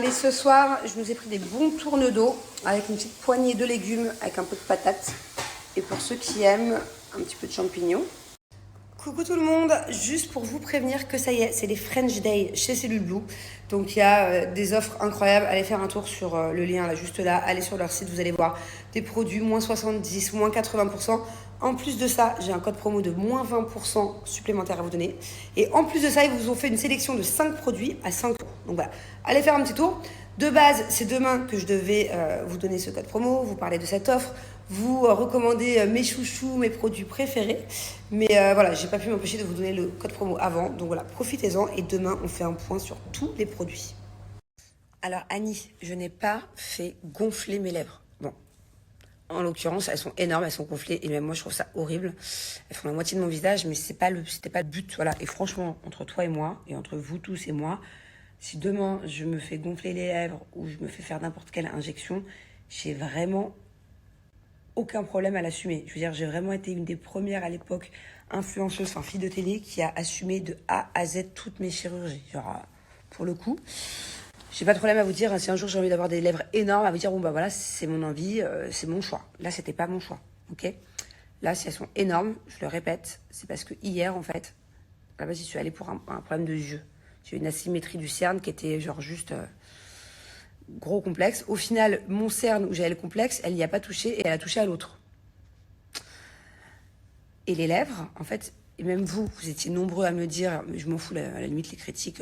Et ce soir, je nous ai pris des bons tournes d'eau avec une petite poignée de légumes avec un peu de patates. Et pour ceux qui aiment, un petit peu de champignons. Coucou tout le monde, juste pour vous prévenir que ça y est, c'est les French Day chez Cellule Blue. Donc il y a des offres incroyables, allez faire un tour sur le lien là, juste là, allez sur leur site, vous allez voir des produits moins 70, moins 80%. En plus de ça, j'ai un code promo de moins 20% supplémentaire à vous donner. Et en plus de ça, ils vous ont fait une sélection de 5 produits à 5 euros. Donc voilà, allez faire un petit tour. De base, c'est demain que je devais vous donner ce code promo, vous parler de cette offre, vous recommander mes chouchous, mes produits préférés. Mais voilà, j'ai pas pu m'empêcher de vous donner le code promo avant. Donc voilà, profitez-en et demain, on fait un point sur tous les produits. Alors Annie, je n'ai pas fait gonfler mes lèvres. Bon, en l'occurrence, elles sont énormes, elles sont gonflées et même moi je trouve ça horrible. Elles font la moitié de mon visage, mais c'était pas le but. Voilà. Et franchement, entre toi et moi, et entre vous tous et moi, si demain je me fais gonfler les lèvres ou je me fais faire n'importe quelle injection, j'ai vraiment aucun problème à l'assumer. Je veux dire, j'ai vraiment été une des premières à l'époque influenceuse, enfin fille de télé, qui a assumé de A à Z toutes mes chirurgies. Genre, pour le coup, j'ai pas de problème à vous dire, si un jour j'ai envie d'avoir des lèvres énormes, à vous dire, bon bah voilà, c'est mon envie, c'est mon choix. Là, c'était pas mon choix, ok? Là, si elles sont énormes, je le répète, c'est parce que hier, en fait, à la base, j'y suis allée pour un problème de yeux. J'ai eu une asymétrie du cerne qui était genre juste gros complexe. Au final, mon cerne où j'avais le complexe, elle n'y a pas touché et elle a touché à l'autre. Et les lèvres, en fait, et même vous, vous étiez nombreux à me dire, mais je m'en fous, à la limite, les critiques.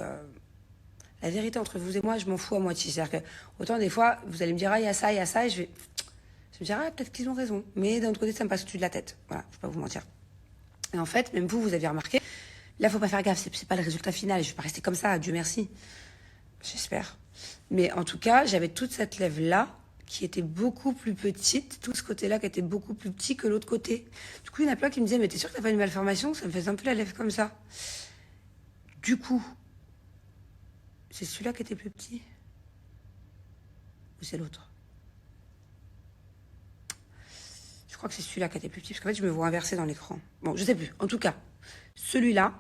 La vérité entre vous et moi, je m'en fous à moitié. C'est-à-dire que, autant des fois, vous allez me dire, ah, il y a ça, et je vais me dire, ah, peut-être qu'ils ont raison. Mais d'un autre côté, ça me passe au-dessus de la tête. Voilà, je vais pas vous mentir. Et en fait, même vous, vous avez remarqué, là, faut pas faire gaffe, c'est pas le résultat final. Je vais pas rester comme ça, Dieu merci. J'espère. Mais en tout cas, j'avais toute cette lèvre-là qui était beaucoup plus petite, tout ce côté-là qui était beaucoup plus petit que l'autre côté. Du coup, il y en a plein qui me disaient, mais t'es sûr que t'as pas une malformation? Ça me faisait un peu la lèvre comme ça. Du coup, c'est celui-là qui était plus petit? Ou c'est l'autre? Je crois que c'est celui-là qui était plus petit, parce qu'en fait, je me vois inversée dans l'écran. Bon, je sais plus. En tout cas, celui-là,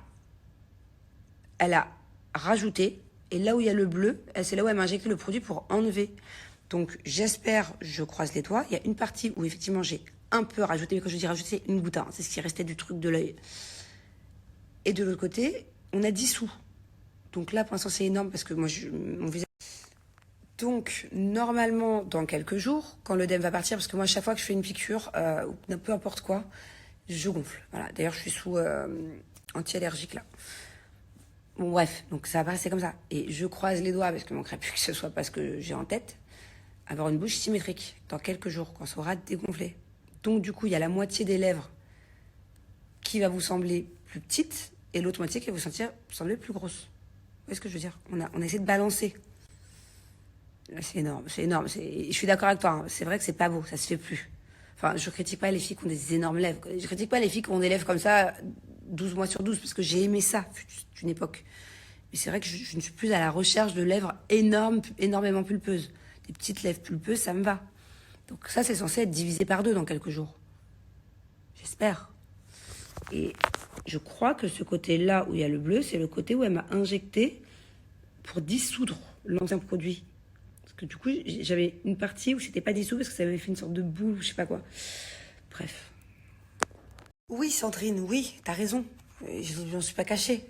elle a rajouté, et là où il y a le bleu, c'est là où elle m'a injecté le produit pour enlever. Donc j'espère, je croise les doigts, il y a une partie où effectivement j'ai un peu rajouté, mais quand je dis rajouter, c'est une goutte, hein, c'est ce qui restait du truc de l'œil. Et de l'autre côté, on a dissous. Donc là, pour l'instant, c'est énorme parce que moi, mon visage... Donc, normalement, dans quelques jours, quand l'œdème va partir, parce que moi, à chaque fois que je fais une piqûre, ou peu importe quoi, je gonfle. Voilà. D'ailleurs, je suis sous anti-allergique là. Bon, bref, donc ça va passer comme ça. Et je croise les doigts, parce qu'il ne manquerait plus que ce soit parce que j'ai en tête, avoir une bouche symétrique dans quelques jours, quand ça aura dégonflé. Donc, du coup, il y a la moitié des lèvres qui va vous sembler plus petite et l'autre moitié qui va vous sembler plus grosse. Vous voyez ce que je veux dire? On a essayé de balancer. C'est énorme, c'est énorme. Je suis d'accord avec toi, hein. C'est vrai que c'est pas beau, ça se fait plus. Enfin, je critique pas les filles qui ont des énormes lèvres. Je critique pas les filles qui ont des lèvres comme ça, 12 mois sur 12, parce que j'ai aimé ça, d'une époque. Mais c'est vrai que je ne suis plus à la recherche de lèvres énormes, énormément pulpeuses. Des petites lèvres pulpeuses, ça me va. Donc ça, c'est censé être divisé par 2 dans quelques jours. J'espère. Et je crois que ce côté-là où il y a le bleu, c'est le côté où elle m'a injecté pour dissoudre l'ancien produit. Parce que du coup, j'avais une partie où c'était pas dissous parce que ça avait fait une sorte de boule ou je sais pas quoi. Bref. Oui, Sandrine, oui, t'as raison. Je n'en suis pas cachée.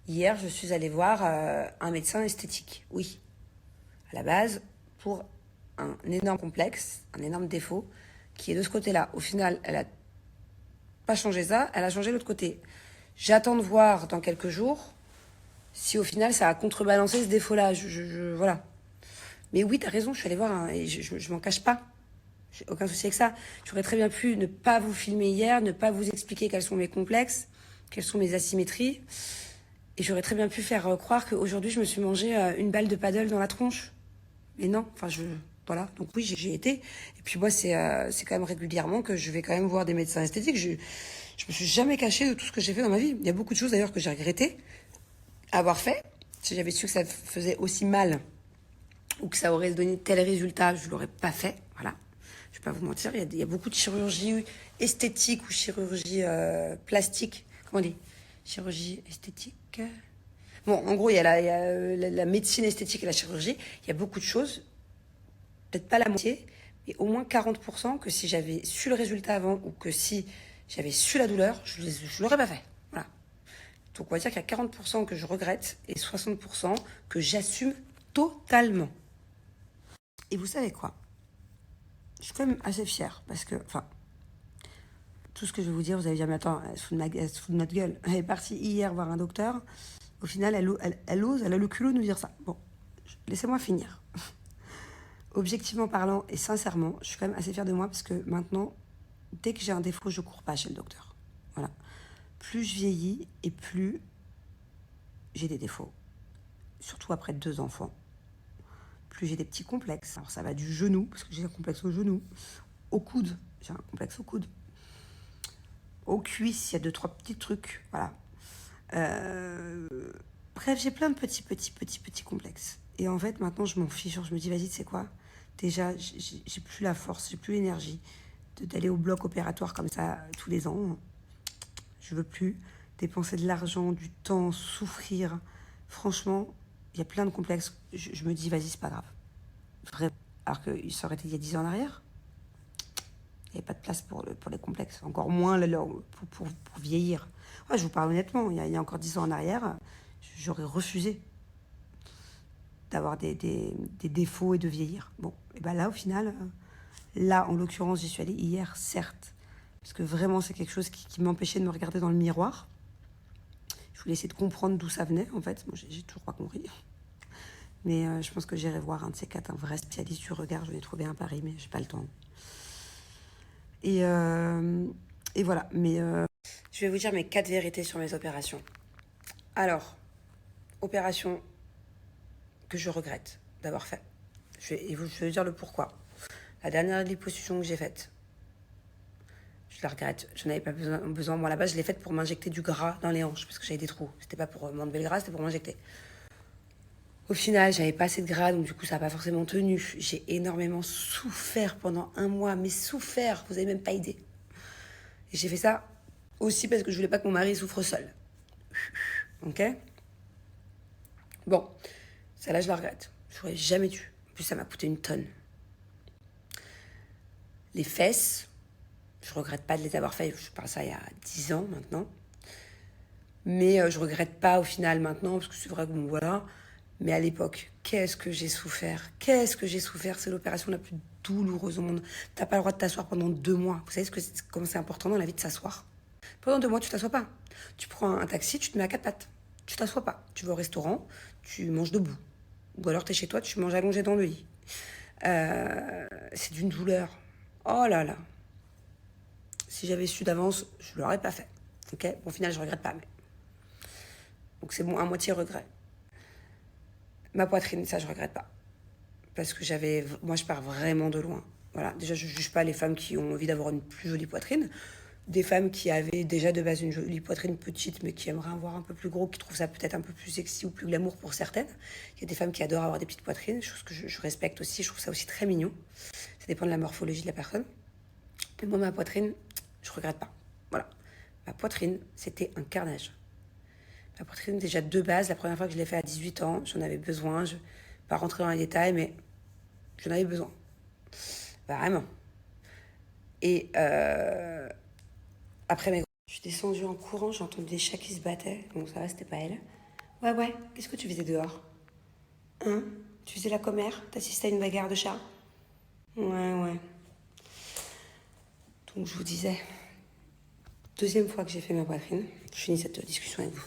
Hier, je suis allée voir un médecin esthétique. Oui. À la base, pour un énorme complexe, un énorme défaut, qui est de ce côté-là. Au final, elle a pas changé ça, elle a changé l'autre côté. J'attends de voir dans quelques jours si au final ça a contrebalancé ce défaut-là. Voilà. Mais oui, t'as raison, je suis allée voir, hein, et je m'en cache pas. J'ai aucun souci avec ça. J'aurais très bien pu ne pas vous filmer hier, ne pas vous expliquer quels sont mes complexes, quelles sont mes asymétries. Et j'aurais très bien pu faire croire qu'aujourd'hui, je me suis mangé une balle de paddle dans la tronche. Mais non, enfin, voilà. Donc oui, j'ai été. Et puis moi, c'est quand même régulièrement que je vais quand même voir des médecins esthétiques. Je me suis jamais cachée de tout ce que j'ai fait dans ma vie. Il y a beaucoup de choses d'ailleurs que j'ai regretté avoir fait. Si j'avais su que ça faisait aussi mal ou que ça aurait donné tel résultat, je l'aurais pas fait. Voilà. Je vais pas vous mentir, il y a beaucoup de chirurgie esthétique ou chirurgie plastique. Comment on dit? Chirurgie esthétique. Bon, en gros, il y a la médecine esthétique et la chirurgie. Il y a beaucoup de choses, peut-être pas la moitié, mais au moins 40% que si j'avais su le résultat avant ou que si j'avais su la douleur, je ne l'aurais pas fait. Voilà. Donc on va dire qu'il y a 40% que je regrette et 60% que j'assume totalement. Et vous savez quoi? Je suis quand même assez fière parce que, enfin, tout ce que je vais vous dire, vous allez dire, mais attends, elle se fout de notre gueule. Elle est partie hier voir un docteur. Au final, elle ose, elle a le culot de nous dire ça. Bon, laissez-moi finir. Objectivement parlant et sincèrement, je suis quand même assez fière de moi parce que maintenant, dès que j'ai un défaut, je cours pas chez le docteur. Voilà. Plus je vieillis et plus j'ai des défauts. Surtout après 2 enfants. Plus j'ai des petits complexes. Alors ça va du genou, parce que j'ai un complexe au genou, au coude, j'ai un complexe au coude, aux cuisses, il y a 2-3 petits trucs, voilà. Bref, j'ai plein de petits complexes. Et en fait, maintenant, je m'en fiche. Je me dis, vas-y, tu sais quoi? Déjà, j'ai plus la force, j'ai plus l'énergie d'aller au bloc opératoire comme ça tous les ans. Je veux plus dépenser de l'argent, du temps, souffrir. Franchement, il y a plein de complexes. Je me dis, vas-y, c'est pas grave. Vraiment. Alors que ça aurait été il y a 10 ans en arrière. Il n'y avait pas de place pour les complexes. Encore moins pour vieillir. Ouais, je vous parle honnêtement, il y a encore 10 ans en arrière, j'aurais refusé d'avoir des défauts et de vieillir. Bon, et ben là, au final, là, en l'occurrence, j'y suis allée hier, certes. Parce que vraiment, c'est quelque chose qui m'empêchait de me regarder dans le miroir. Je voulais essayer de comprendre d'où ça venait, en fait. Moi, j'ai toujours pas compris. Mais je pense que j'irai voir un de ces quatre, un vrai spécialiste du regard. Je l'ai trouvé à Paris, mais j'ai pas le temps. Et voilà. Mais je vais vous dire mes 4 vérités sur mes opérations. Alors, opération que je regrette d'avoir fait. Je vais vous dire le pourquoi. La dernière liposuction que j'ai faite, je la regrette. Je n'avais pas besoin. Moi, à la base, je l'ai faite pour m'injecter du gras dans les hanches parce que j'avais des trous. C'était pas pour m'enlever le gras, c'était pour m'injecter. Au final, j'avais pas assez de gras, donc du coup, ça n'a pas forcément tenu. J'ai énormément souffert pendant 1 mois, mais souffert, vous n'avez même pas idée. Et j'ai fait ça aussi parce que je voulais pas que mon mari souffre seul. Ok? Bon, ça là, je la regrette. J'aurais jamais dû. En plus, ça m'a coûté une tonne. Les fesses, je regrette pas de les avoir fait. Je parle ça il y a 10 ans maintenant. Mais je regrette pas au final maintenant, parce que c'est vrai que bon, voilà. Mais à l'époque, qu'est-ce que j'ai souffert? Qu'est-ce que j'ai souffert? C'est l'opération la plus douloureuse au monde. T'as pas le droit de t'asseoir pendant 2 mois. Vous savez comment c'est important dans la vie de s'asseoir? Pendant 2 mois, tu t'assois pas. Tu prends un taxi, tu te mets à 4 pattes. Tu t'assois pas. Tu vas au restaurant, tu manges debout. Ou alors t'es chez toi, tu manges allongé dans le lit. C'est d'une douleur. Oh là là. Si j'avais su d'avance, je l'aurais pas fait. Ok? Bon, au final, je regrette pas. Mais... Donc c'est bon, à moitié regret. Ma poitrine, ça, je regrette pas. Parce que moi, je pars vraiment de loin. Voilà. Déjà, je juge pas les femmes qui ont envie d'avoir une plus jolie poitrine. Des femmes qui avaient déjà de base une jolie poitrine petite, mais qui aimeraient avoir un peu plus gros, qui trouvent ça peut-être un peu plus sexy ou plus glamour pour certaines. Il y a des femmes qui adorent avoir des petites poitrines, chose que je respecte aussi. Je trouve ça aussi très mignon. Ça dépend de la morphologie de la personne. Mais moi, ma poitrine, je regrette pas. Voilà. Ma poitrine, c'était un carnage. Ma poitrine, déjà de base, la première fois que je l'ai fait à 18 ans, j'en avais besoin. Je ne vais pas rentrer dans les détails, mais j'en avais besoin. Vraiment. Et après mes... Je suis descendue en courant, j'ai entendu des chats qui se battaient. Bon, ça va, c'était pas elle. Ouais, qu'est-ce que tu faisais dehors? Hein? Tu faisais la commère? T'assistais à une bagarre de chats? Ouais. Donc je vous disais, deuxième fois que j'ai fait ma poitrine, je finis cette discussion avec vous.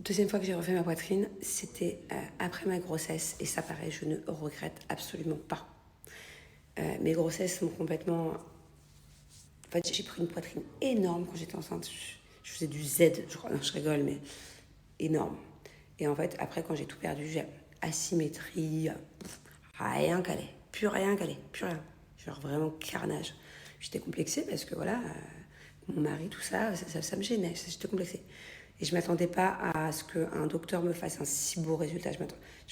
Deuxième fois que j'ai refait ma poitrine, c'était après ma grossesse. Et ça, pareil, je ne regrette absolument pas. Mes grossesses sont complètement... En fait, j'ai pris une poitrine énorme quand j'étais enceinte. Je faisais du Z, je crois. Non, je rigole, mais énorme. Et en fait, après, quand j'ai tout perdu, j'ai asymétrie, rien qu'allait. Plus rien qu'allait, plus rien. Genre vraiment carnage. J'étais complexée parce que voilà, mon mari, tout ça, ça me gênait. J'étais complexée. Et je ne m'attendais pas à ce qu'un docteur me fasse un si beau résultat. Je ne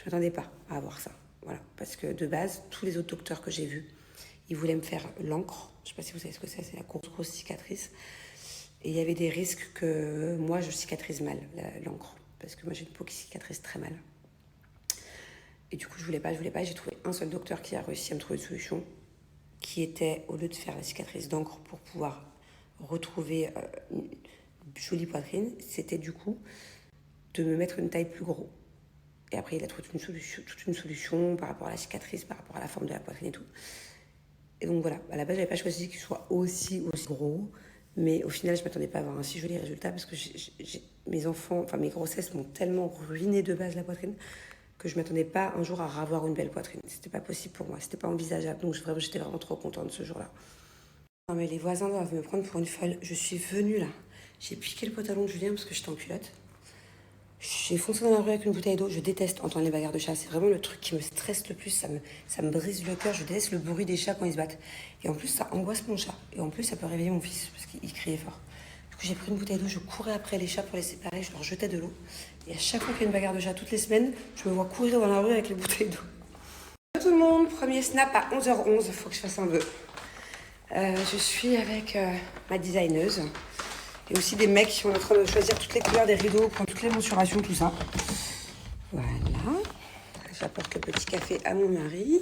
m'attendais pas à avoir ça. Voilà. Parce que de base, tous les autres docteurs que j'ai vus, ils voulaient me faire l'encre. Je ne sais pas si vous savez ce que c'est la grosse cicatrice. Et il y avait des risques que moi, je cicatrise mal l'encre. Parce que moi, j'ai une peau qui cicatrise très mal. Et du coup, je voulais pas. J'ai trouvé un seul docteur qui a réussi à me trouver une solution. Qui était, au lieu de faire la cicatrice d'encre pour pouvoir retrouver une jolie poitrine, c'était du coup de me mettre une taille plus gros. Et après, il a trouvé toute une solution par rapport à la cicatrice, par rapport à la forme de la poitrine et tout. Et donc voilà, à la base, j'avais pas choisi qu'il soit aussi gros. Mais au final, je m'attendais pas à avoir un si joli résultat parce que mes grossesses m'ont tellement ruiné de base la poitrine que je m'attendais pas un jour à avoir une belle poitrine. C'était pas possible pour moi, c'était pas envisageable. Donc j'étais vraiment trop contente ce jour-là. Non mais les voisins doivent me prendre pour une folle. Je suis venue là. J'ai piqué le pantalon de Julien parce que j'étais en culotte. J'ai foncé dans la rue avec une bouteille d'eau. Je déteste entendre les bagarres de chats. C'est vraiment le truc qui me stresse le plus. Ça me brise le cœur. Je déteste le bruit des chats quand ils se battent. Et en plus, ça angoisse mon chat. Et en plus, ça peut réveiller mon fils parce qu'il criait fort. Du coup, j'ai pris une bouteille d'eau. Je courais après les chats pour les séparer. Je leur jetais de l'eau. Et à chaque fois qu'il y a une bagarre de chats, toutes les semaines, je me vois courir dans la rue avec les bouteilles d'eau. Bonjour tout le monde. Premier snap à 11h11. Faut que je fasse un vœu. Je suis avec ma designeuse. Et aussi des mecs qui sont en train de choisir toutes les couleurs des rideaux, prendre toutes les mensurations, tout ça. Voilà. J'apporte le petit café à mon mari.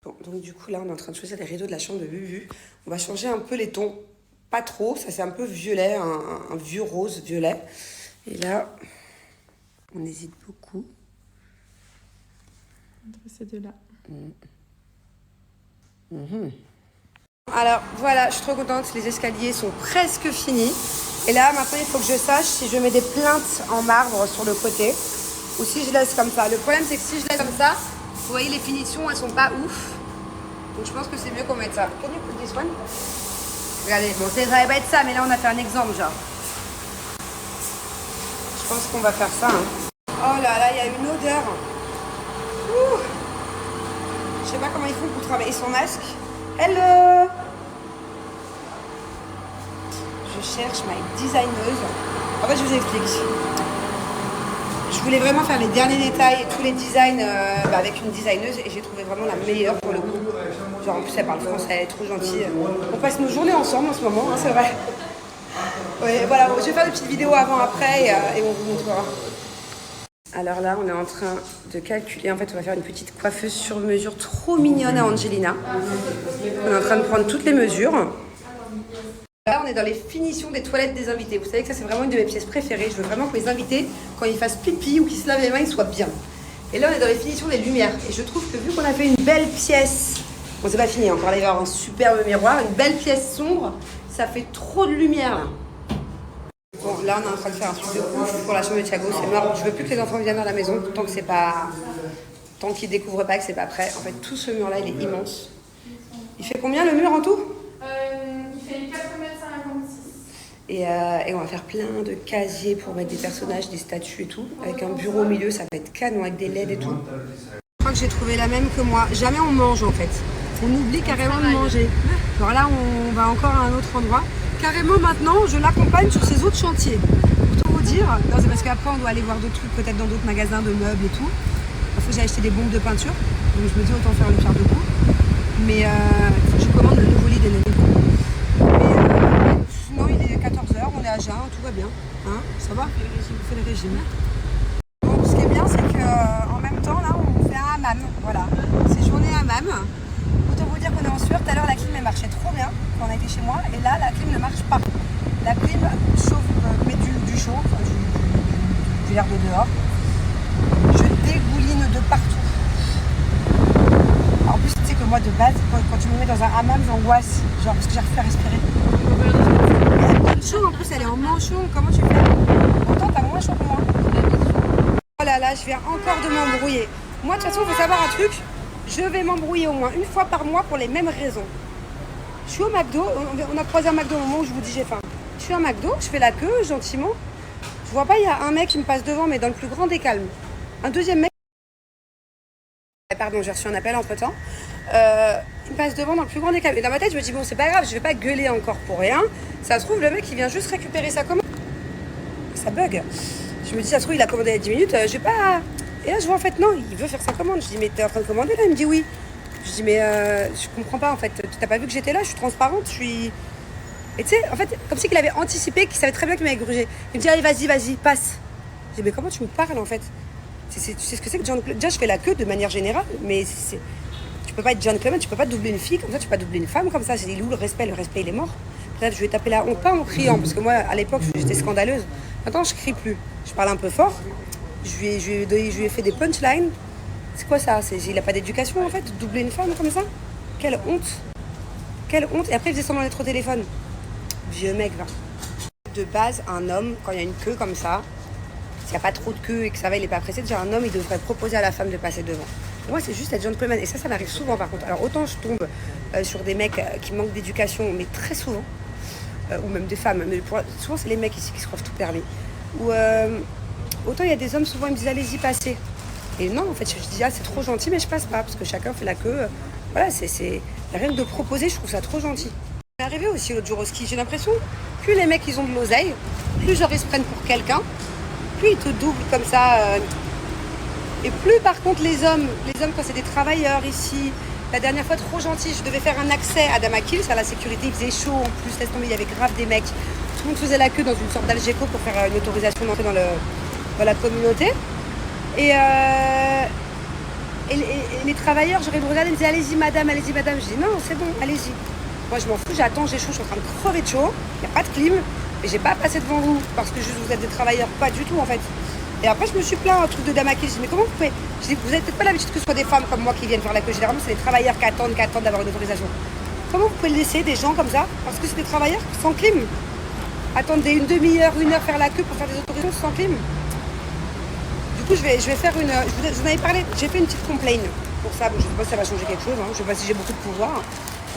Bon, donc du coup, là, on est en train de choisir les rideaux de la chambre de Bubu. On va changer un peu les tons. Pas trop, ça c'est un peu violet, un vieux rose violet. Et là, on hésite beaucoup. Entre ces deux-là. Alors voilà, je suis trop contente, les escaliers sont presque finis. Et là, maintenant, il faut que je sache si je mets des plinthes en marbre sur le côté ou si je laisse comme ça. Le problème, c'est que si je laisse comme ça, vous voyez, les finitions, elles sont pas ouf. Donc je pense que c'est mieux qu'on mette ça. Can you put this one? Regardez, bon, ça va pas être ça, mais là, on a fait un exemple, genre. Je pense qu'on va faire ça. Hein. Oh là là, il y a une odeur. Ouh. Je sais pas comment ils font pour travailler son masque. Hello! Je cherche ma designeuse. En fait, je vous explique. Je voulais vraiment faire les derniers détails, tous les designs avec une designeuse et j'ai trouvé vraiment la meilleure pour le coup. Genre en plus elle parle français, elle est trop gentille. On passe nos journées ensemble en ce moment, hein, c'est vrai. Ouais, voilà, je vais faire des petites vidéos avant-après et on vous montrera. Alors là, on est en train de calculer. En fait, on va faire une petite coiffeuse sur mesure trop mignonne à Angelina. On est en train de prendre toutes les mesures. Là, on est dans les finitions des toilettes des invités. Vous savez que ça, c'est vraiment une de mes pièces préférées. Je veux vraiment que les invités, quand ils fassent pipi ou qu'ils se lavent les mains, ils soient bien. Et là, on est dans les finitions des lumières. Et je trouve que vu qu'on a fait une belle pièce... Bon, c'est pas fini encore. Là, il va y avoir un superbe miroir. Une belle pièce sombre. Ça fait trop de lumière, là. Bon, là, on est en train de faire un truc de ouf pour la chambre de Thiago. C'est mort. Je veux plus que les enfants viennent dans la maison tant que c'est pas... Tant qu'ils découvrent pas que c'est pas prêt. En fait, tout ce mur-là, il est immense. Il fait combien, le mur, en tout? Il fait 4,56 m. Et on va faire plein de casiers pour mettre des personnages, des statues et tout. Avec un bureau au milieu, ça va être canon, avec des LED et tout. Je crois que j'ai trouvé la même que moi. Jamais on mange, en fait. On oublie carrément de manger. Alors là, on va encore à un autre endroit. Carrément, maintenant, je l'accompagne sur ses autres chantiers. Pour tout vous dire, non, c'est parce qu'après, on doit aller voir d'autres trucs, peut-être dans d'autres magasins de meubles et tout. Il faut que j'ai acheté des bombes de peinture. Donc je me dis, autant faire le quart de coup. Mais il faut que je commande le nouveau lit d'Enrico. Mais sinon, il est 14h, on est à jeun, tout va bien. Hein, ça va? On fait le régime. Bon, ce qui est bien, c'est qu'en même temps, là, on fait un hammam. Voilà, c'est journée hammam. Autant vous dire qu'on est en sueur. Tout à l'heure, la clim, elle marchait trop bien quand on a été chez moi. Et là, la clim ne marche pas. La clim chauffe, met du chaud, enfin, du l'air de dehors. Je dégouline de partout. En plus, tu sais que moi, de base, quand tu me mets dans un hammam, j'angoisse. Genre, parce que j'arrive pas à respirer. Elle donne chaud, en plus, elle est en manchon. Comment tu fais? Pourtant, t'as moins chaud que moi. Oh là là, je viens encore de m'embrouiller. Moi, de toute façon, il faut savoir un truc. Je vais m'embrouiller au moins une fois par mois pour les mêmes raisons. Je suis au McDo. On a croisé un McDo au moment où je vous dis j'ai faim. Je suis à McDo, je fais la queue, gentiment. Je vois pas, il y a un mec qui me passe devant, mais dans le plus grand des calmes. Un deuxième mec... Pardon, j'ai reçu un appel entre-temps. Il me passe devant dans le plus grand des calmes. Et dans ma tête, je me dis, bon, c'est pas grave, je vais pas gueuler encore pour rien. Ça se trouve, le mec, il vient juste récupérer sa commande. Ça bug. Je me dis, ça se trouve, il a commandé il y a 10 minutes, je vais pas... Et là, je vois, en fait, non, il veut faire sa commande. Je dis, mais t'es en train de commander, là? Il me dit, oui. Je dis, mais je comprends pas, en fait. T'as pas vu que j'étais là? Je suis transparente, je suis... Et tu sais, en fait, comme si qu'il avait anticipé, qu'il savait très bien qu'il m'avait grugé. Il me dit, allez, vas-y, passe. Je dis, mais comment tu me parles, en fait? Tu sais ce que c'est que John Cleman? Déjà, je fais la queue de manière générale, mais tu peux pas être John Cleman, tu peux pas doubler une fille comme ça, tu peux pas doubler une femme comme ça. J'ai dit, où le respect, il est mort. Bref, je lui ai tapé la honte, pas en criant, parce que moi, à l'époque, j'étais scandaleuse. Maintenant, je crie plus. Je parle un peu fort. Je lui ai fait des punchlines. C'est quoi ça? Il a pas d'éducation, en fait, doubler une femme comme ça? Quelle honte. Quelle honte. Et après, il faisait semblant d'être au téléphone. Vieux mec, va. De base, un homme, quand il y a une queue comme ça, s'il n'y a pas trop de queue et que ça va, il n'est pas pressé, déjà un homme, il devrait proposer à la femme de passer devant. Pour moi, c'est juste être gentleman. Et ça m'arrive souvent, par contre. Alors, autant je tombe sur des mecs qui manquent d'éducation, mais très souvent, ou même des femmes, mais souvent, c'est les mecs ici qui se croient tout permis. Ou autant il y a des hommes, souvent, ils me disent, allez-y, passez. Et non, en fait, je dis, ah, c'est trop gentil, mais je passe pas, parce que chacun fait la queue. Voilà, rien que de proposer, je trouve ça trop gentil. C'est arrivé aussi l'autre jour au ski, j'ai l'impression, plus les mecs, ils ont de l'oseille, plus genre ils se prennent pour quelqu'un, plus ils te doublent comme ça. Et plus par contre les hommes quand c'est des travailleurs ici, la dernière fois trop gentil, je devais faire un accès à Damakil, à la sécurité, il faisait chaud, en plus laisse tomber, il y avait grave des mecs. Tout le monde faisait la queue dans une sorte d'Algeco pour faire une autorisation d'entrer dans la communauté. Et les travailleurs, j'aurais regardé, ils me disaient allez-y madame. Je dis non, c'est bon, allez-y. Moi je m'en fous, j'attends, j'ai chaud, je suis en train de crever de chaud, il n'y a pas de clim, mais j'ai pas passé devant vous parce que juste vous êtes des travailleurs, pas du tout en fait. Et après je me suis plaint un truc de Damakil, je dis mais comment vous pouvez, je dis vous n'avez peut-être pas l'habitude que ce soit des femmes comme moi qui viennent faire la queue, généralement c'est des travailleurs qui attendent d'avoir une autorisation. Comment vous pouvez laisser des gens comme ça, parce que c'est des travailleurs sans clim, attendre une demi-heure, une heure faire la queue pour faire des autorisations sans clim. Du coup je vais faire je vous en avais parlé, j'ai fait une petite complaint pour ça, bon, je ne sais pas si ça va changer quelque chose, je ne sais pas si j'ai beaucoup de pouvoir.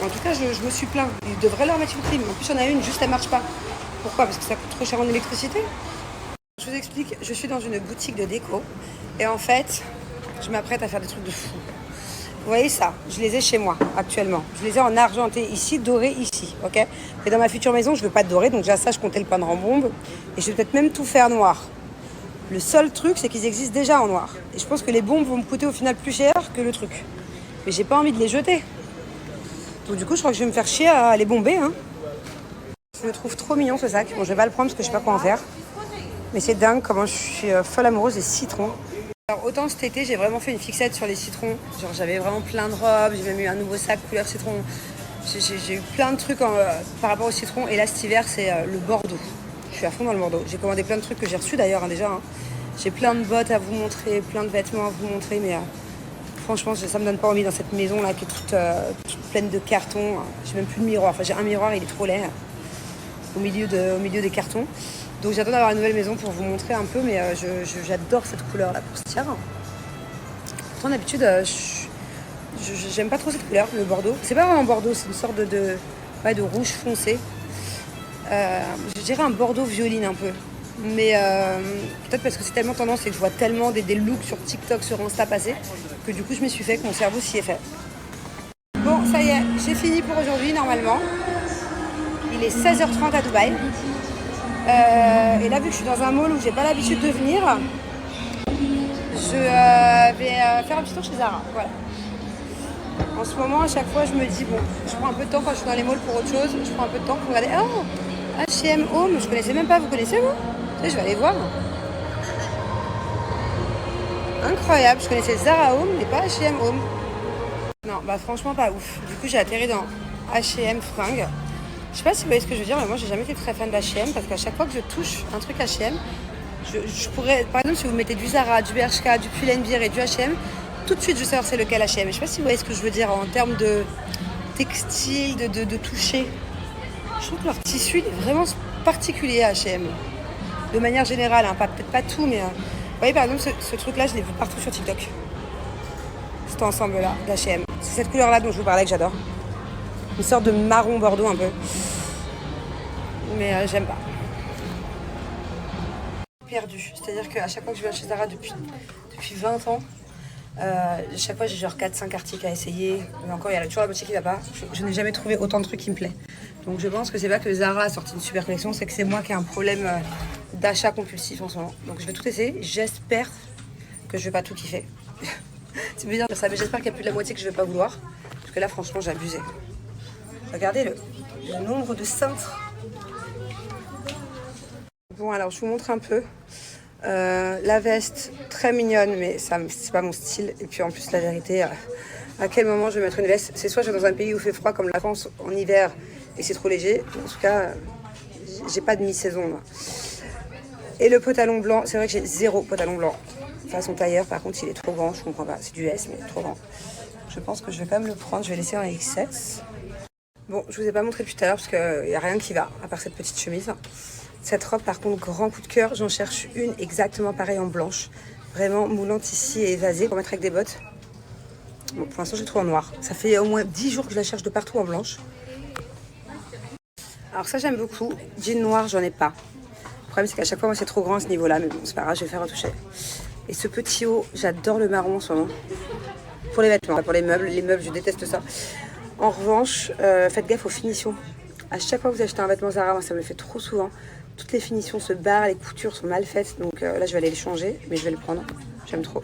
En tout cas, je me suis plaint. Ils devraient leur mettre une prime. En plus, il y en a une, juste elle marche pas. Pourquoi? Parce que ça coûte trop cher en électricité. Je vous explique, je suis dans une boutique de déco. Et en fait, je m'apprête à faire des trucs de fou. Vous voyez ça? Je les ai chez moi, actuellement. Je les ai en argenté ici, doré ici. Ok? Et dans ma future maison, je ne veux pas de doré. Donc déjà ça, je comptais le peindre en bombe. Et je vais peut-être même tout faire noir. Le seul truc, c'est qu'ils existent déjà en noir. Et je pense que les bombes vont me coûter au final plus cher que le truc. Mais j'ai pas envie de les jeter. Donc du coup, je crois que je vais me faire chier à les bomber. Je le trouve trop mignon ce sac. Bon, je vais pas le prendre parce que je sais pas quoi en faire. Mais c'est dingue comment je suis folle amoureuse des citrons. Alors autant cet été, j'ai vraiment fait une fixette sur les citrons. Genre j'avais vraiment plein de robes, j'ai même eu un nouveau sac couleur citron. J'ai eu plein de trucs par rapport au citron. Et là cet hiver, c'est le Bordeaux. Je suis à fond dans le Bordeaux. J'ai commandé plein de trucs que j'ai reçus d'ailleurs déjà. J'ai plein de bottes à vous montrer, plein de vêtements à vous montrer, mais... franchement, ça me donne pas envie dans cette maison là qui est toute pleine de cartons. J'ai même plus de miroir. Enfin, j'ai un miroir, il est trop laid au milieu des cartons. Donc j'attends d'avoir une nouvelle maison pour vous montrer un peu, mais j'adore cette couleur là pour se tirer. Pourtant d'habitude, j'aime pas trop cette couleur, le bordeaux. C'est pas vraiment bordeaux, c'est une sorte de rouge foncé. Je dirais un bordeaux violine un peu. Mais peut-être parce que c'est tellement tendance et que je vois tellement des looks sur TikTok, sur Insta passer, que du coup je me suis fait, que mon cerveau s'y est fait. Bon, ça y est, j'ai fini pour aujourd'hui normalement. Il est 16h30 à Dubaï. Et là, vu que je suis dans un mall où j'ai pas l'habitude de venir, je vais faire un petit tour chez Zara. Voilà. En ce moment, à chaque fois, je me dis, bon, je prends un peu de temps quand je suis dans les malls pour autre chose. Je prends un peu de temps pour regarder. Oh, H&M Home, je connaissais même pas, vous connaissez vous? Je vais aller voir. Incroyable, je connaissais Zara Home, mais pas H&M Home. Non, bah franchement pas ouf. Du coup, j'ai atterri dans H&M Fringues. Je sais pas si vous voyez ce que je veux dire, mais moi, j'ai jamais été très fan d'H&M parce qu'à chaque fois que je touche un truc H&M, je pourrais, par exemple, si vous mettez du Zara, du Bershka, du Pull&Bear et du H&M, tout de suite, je sais savoir c'est lequel H&M. Je sais pas si vous voyez ce que je veux dire en termes de textile, de toucher. Je trouve que leur tissu il est vraiment particulier à H&M. De manière générale, peut-être pas tout, mais... vous voyez, par exemple, ce truc-là, je l'ai vu partout sur TikTok. Cet ensemble-là, d'H&M. C'est cette couleur-là dont je vous parlais que j'adore. Une sorte de marron bordeaux un peu. Mais j'aime pas. Perdu. C'est-à-dire qu'à chaque fois que je viens chez Zara depuis 20 ans, chaque fois j'ai genre 4-5 articles à essayer. Mais encore, il y a toujours la moitié qui va pas. Je n'ai jamais trouvé autant de trucs qui me plaît. Donc je pense que c'est pas que Zara a sorti une super collection, c'est que c'est moi qui ai un problème d'achat compulsif en ce moment. Donc je vais tout essayer. J'espère que je vais pas tout kiffer. C'est bizarre de dire ça, mais j'espère qu'il y a plus de la moitié que je vais pas vouloir. Parce que là, franchement, j'ai abusé. Regardez le nombre de cintres Bon, alors je vous montre un peu. La veste, très mignonne, mais c'est pas mon style. Et puis en plus, la vérité, à quel moment je vais mettre une veste? C'est soit je vais dans un pays où il fait froid comme la France en hiver et c'est trop léger. En tout cas, j'ai pas de mi-saison là. Et le pantalon blanc, c'est vrai que j'ai 0 pantalon blanc. Façon tailleur, par contre, il est trop grand, je comprends pas. C'est du S, mais trop grand. Je pense que je vais quand même le prendre, je vais laisser un XS. Bon, je vous ai pas montré tout à l'heure parce qu'il n'y a rien qui va, à part cette petite chemise. Cette robe, par contre, grand coup de cœur. J'en cherche une exactement pareille en blanche. Vraiment moulante ici et évasée pour mettre avec des bottes. Bon, pour l'instant, j'ai trouvé en noir. Ça fait au moins 10 jours que je la cherche de partout en blanche. Alors ça, j'aime beaucoup. Jean noir, j'en ai pas. Le problème, c'est qu'à chaque fois, moi, c'est trop grand à ce niveau-là. Mais bon, c'est pas grave, je vais faire retoucher. Et ce petit haut, j'adore le marron en ce moment. Pour les vêtements, pas pour les meubles. Les meubles, je déteste ça. En revanche, faites gaffe aux finitions. À chaque fois que vous achetez un vêtement Zara, moi, ça me le fait trop souvent. Toutes les finitions se barrent, les coutures sont mal faites. Donc là, je vais aller les changer, mais je vais le prendre. J'aime trop.